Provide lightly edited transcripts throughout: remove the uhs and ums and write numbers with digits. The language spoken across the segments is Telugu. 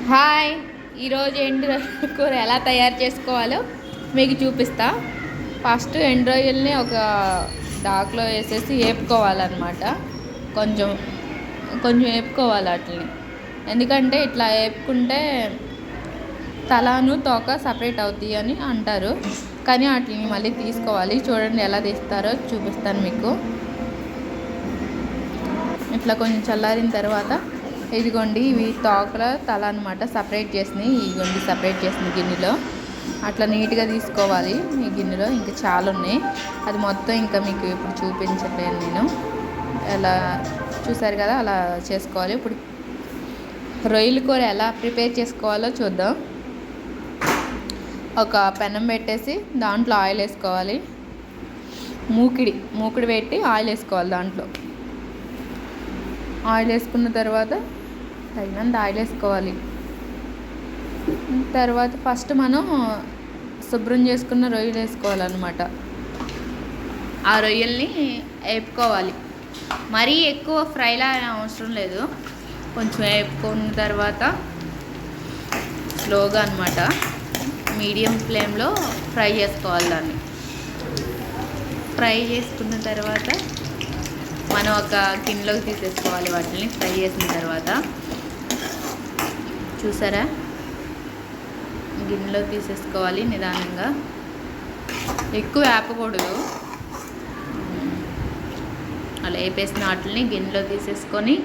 హాయ్, ఈరోజు ఎండు కూర ఎలా తయారు చేసుకోవాలో మీకు చూపిస్తా. ఫస్ట్ ఎండు రొయ్యల్ని ఒక దాకలో వేసేసి వేపుకోవాలన్నమాట. కొంచెం కొంచెం వేపుకోవాలి వాటిని. ఎందుకంటే ఇట్లా వేపుకుంటే తలాను తోక సపరేట్ అవుతాయి అని అంటారు. కానీ వాటిని మళ్ళీ తీసుకోవాలి. చూడండి ఎలా తీస్తారో చూపిస్తాను మీకు. ఇట్లా కొంచెం చల్లారిన తర్వాత ఇదిగోండి, ఇవి తోకల తల అనమాట. సపరేట్ చేసినాయి, ఇదిగోండి సపరేట్ చేసిన గిన్నెలో అట్లా నీట్గా తీసుకోవాలి. ఈ గిన్నెలో ఇంకా చాలా ఉన్నాయి, అది మొత్తం ఇంకా మీకు ఇప్పుడు చూపించలేను నేను. ఎలా చూసారు కదా, అలా చేసుకోవాలి. ఇప్పుడు రొయ్యల కూర ఎలా ప్రిపేర్ చేసుకోవాలో చూద్దాం. ఒక పెనం పెట్టేసి దాంట్లో ఆయిల్ వేసుకోవాలి. మూకిడి పెట్టి ఆయిల్ వేసుకోవాలి. దాంట్లో ఆయిల్ వేసుకున్న తర్వాత తగినంత ఆయిల్ వేసుకోవాలి. తర్వాత ఫస్ట్ మనం శుభ్రం చేసుకున్న రొయ్యలు వేసుకోవాలన్నమాట. ఆ రొయ్యల్ని వేపుకోవాలి. మరీ ఎక్కువ ఫ్రైలా అవసరం లేదు, కొంచెం వేపుకున్న తర్వాత స్లోగా అనమాట మీడియం ఫ్లేమ్లో ఫ్రై చేసుకోవాలి. దాన్ని ఫ్రై చేసుకున్న తర్వాత మనం ఒక గిన్నెలోకి తీసేసుకోవాలి. వాటిని ఫ్రై చేసిన తర్వాత చూసారా, గిన్నెలో తీసేసుకోవాలి నిదానంగా. ఎక్కువ వేపకూడదు. అలా వేపేసిన వాటిని గిన్నెలో తీసేసుకొని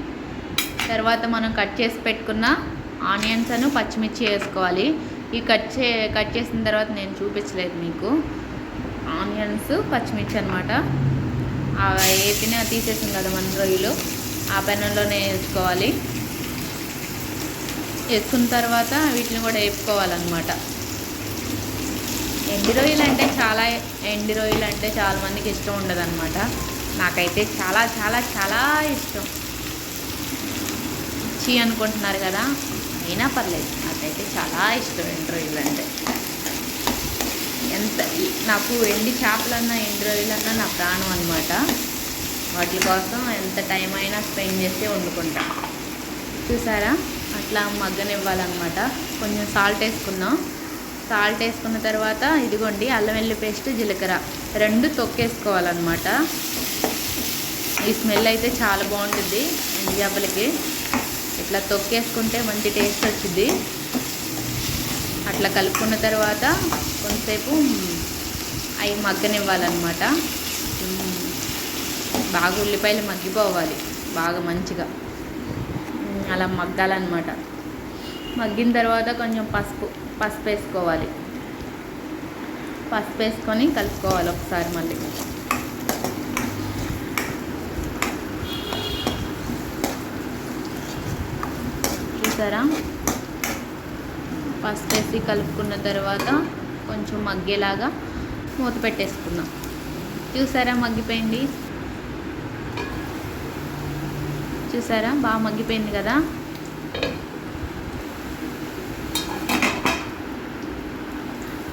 తర్వాత మనం కట్ చేసి పెట్టుకున్న ఆనియన్స్ అను పచ్చిమిర్చి వేసుకోవాలి. ఈ కట్ చేసిన తర్వాత నేను చూపించలేదు మీకు. ఆనియన్స్ పచ్చిమిర్చి అనమాట. వేపిన తీసేసాం కదా మన రొయ్యలు, ఆ పెనంలోనే వేసుకోవాలి. వేసుకున్న తర్వాత వీటిని కూడా వేపుకోవాలన్నమాట. ఎండు రొయ్యలు అంటే చాలా మందికి ఇష్టం ఉండదు అనమాట. నాకైతే చాలా చాలా చాలా ఇష్టం. చీ అనుకుంటున్నారు కదా, అయినా పర్లేదు, నాకైతే చాలా ఇష్టం ఎండు రొయ్యలు అంటే. నాకు ఎండి చేపలన్నా ఎండు రొయ్యలన్నా నా ప్రాణం అనమాట. వాటి కోసం ఎంత టైం అయినా స్పెండ్ చేసి వండుకుంటా. చూసారా, అట్లా మగ్గనివ్వాలన్నమాట. కొంచెం సాల్ట్ వేసుకున్నాం. సాల్ట్ వేసుకున్న తర్వాత ఇదిగోండి అల్లం వెల్లుల్లి పేస్ట్, జీలకర్ర రెండు తొక్కేసుకోవాలన్నమాట. ఈ స్మెల్ అయితే చాలా బాగుంటుంది ఎండు చేపలకి. ఇట్లా తొక్కేసుకుంటే మంచి టేస్ట్ వచ్చింది. అట్లా కలుపుకున్న తర్వాత కొంతసేపు అవి మగ్గనివ్వాలన్నమాట. బాగా ఉల్లిపాయలు మగ్గిపోవాలి, బాగా మంచిగా అలా మగ్గాలన్నమాట. మగ్గిన తర్వాత కొంచెం పసుపు వేసుకోవాలి. పసుపు వేసుకొని కలుపుకోవాలి ఒకసారి మళ్ళీ. చూసారా, పసుపు వేసి కలుపుకున్న తర్వాత కొంచెం మగ్గేలాగా మూత పెట్టేసుకున్నాం. చూసారా, మగ్గిపోయింది. చూసారా, బాగా మగ్గిపోయింది కదా.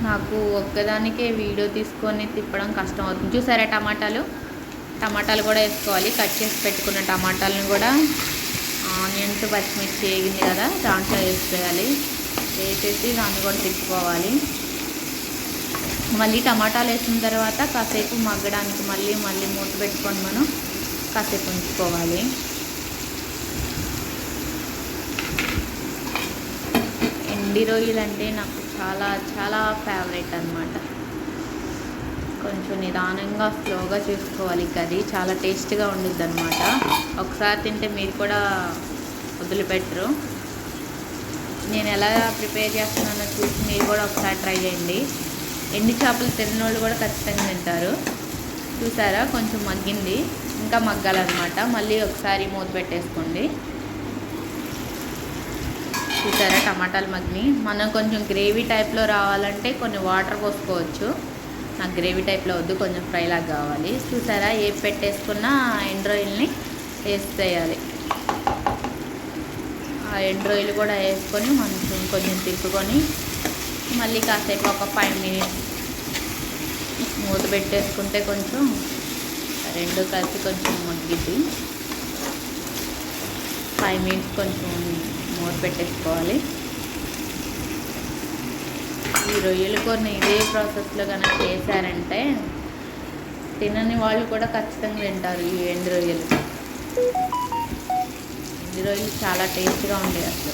నాకు ఒక్కదానికే వీడియో తీసుకొని తిప్పడం కష్టం అవుతుంది. చూసారా, టమాటాలు కూడా వేసుకోవాలి. కట్ చేసి పెట్టుకున్న టమాటాలను కూడా ఆనియన్స్ పచ్చిమిర్చి వేగింది కదా, దాంట్లో వేసేయాలి. వేసేసి దాన్ని కూడా తిప్పుకోవాలి. మళ్ళీ టమాటాలు వేసిన తర్వాత కాసేపు మగ్గడానికి మళ్ళీ మూత పెట్టుకొని మనం కాసేపు ఉంచుకోవాలి. ఎండి రొయ్యలు అంటే నాకు చాలా చాలా ఫేవరెట్ అనమాట. కొంచెం నిదానంగా స్లోగా చూసుకోవాలి. కర్రీ చాలా టేస్ట్గా ఉండిద్ది అనమాట. ఒకసారి తింటే మీరు కూడా వదిలిపెట్టరు. నేను ఎలా ప్రిపేర్ చేస్తున్నానో చూసి మీరు కూడా ఒకసారి ట్రై చేయండి. ఎండి చేపలు తిన్న వాళ్ళు కూడా ఖచ్చితంగా తింటారు. చూసారా, కొంచెం మగ్గింది, ఇంకా మగ్గాలన్నమాట. మళ్ళీ ఒకసారి మూత పెట్టేసుకోండి. చూసారా, టమాటాలు మగ్గినాయి. మనం కొంచెం గ్రేవీ టైప్లో రావాలంటే కొన్ని వాటర్ పోసుకోవచ్చు. నాకు గ్రేవీ టైప్లో వద్దు, కొంచెం ఫ్రైలాగా కావాలి. చూసారా, ఏ పెట్టేసుకున్న ఎండు రొయ్యల్ని వేసేయాలి. ఆ ఎండు రొయ్యలు కూడా వేసుకొని కొంచెం తిప్పుకొని మళ్ళీ కాసేపు ఒక 5 మినిట్స్ మూత పెట్టేసుకుంటే కొంచెం రెండు కలిసి కొంచెం మగ్గిద్ది. 5 మినిట్స్ కొంచెం మూత పెట్టేసుకోవాలి. ఈ రొయ్యల కూరని ఇదే ప్రాసెస్లో కనుక చేశారంటే తినని వాళ్ళు కూడా ఖచ్చితంగా తింటారు. ఈ ఎండు రొయ్యలు చాలా టేస్ట్గా ఉంటాయి అసలు.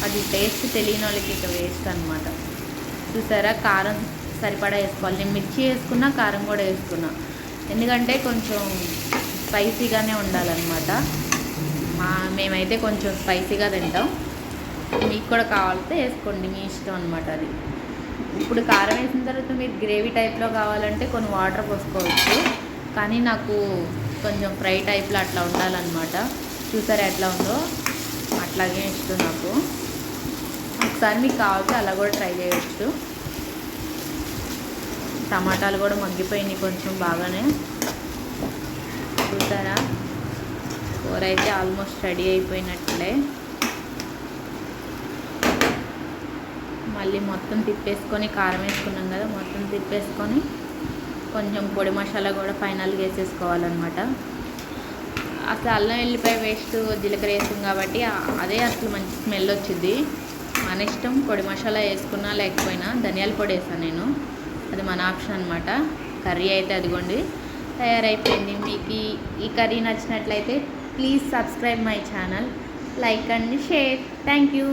అది టేస్ట్ తెలియని వాళ్ళకి ఇక వేస్ట్ అనమాట. చూసారా, కారం సరిపడా వేసుకోవాలి. నేను మిర్చి వేసుకున్నా, కారం కూడా వేసుకున్నా, ఎందుకంటే కొంచెం స్పైసీగానే ఉండాలన్నమాట. మేమైతే కొంచెం స్పైసీగా తింటాం. మీకు కూడా కావాలితే వేసుకోండి, మీ ఇష్టం అనమాట అది. ఇప్పుడు కారం వేసిన తర్వాత మీరు గ్రేవీ టైప్లో కావాలంటే కొన్ని వాటర్ పోసుకోవచ్చు, కానీ నాకు కొంచెం ఫ్రై టైప్లో అట్లా ఉండాలన్నమాట. చూసారా ఎట్లా ఉందో, అట్లాగే ఇష్టం నాకు. ఒకసారి మీకు కావాలంటే అలా కూడా ట్రై చేయొచ్చు. టమాటాలు కూడా మగ్గిపోయినాయి కొంచెం బాగానే. చూసారా, కూర అయితే ఆల్మోస్ట్ రెడీ అయిపోయినట్లే. మళ్ళీ మొత్తం తిప్పేసుకొని, కారం వేసుకున్నాం కదా, మొత్తం తిప్పేసుకొని కొంచెం పొడి మసాలా కూడా ఫైనల్గా వేసేసుకోవాలన్నమాట. అసలు అల్లం వెల్లిపాయ పేస్ట్ జీలకర్ర వేసాం కాబట్టి అదే అసలు మంచి స్మెల్ వచ్చింది. మన ఇష్టం, పొడి మసాలా వేసుకున్నా లేకపోయినా. ధనియాల పొడి వేసాను నేను, అది మన ఆప్షన్ అనమాట. కర్రీ అయితే అదిగోండి తయారైపోయింది. మీకు ఈ కర్రీ నచ్చినట్లయితే please subscribe my channel, like and share. Thank you.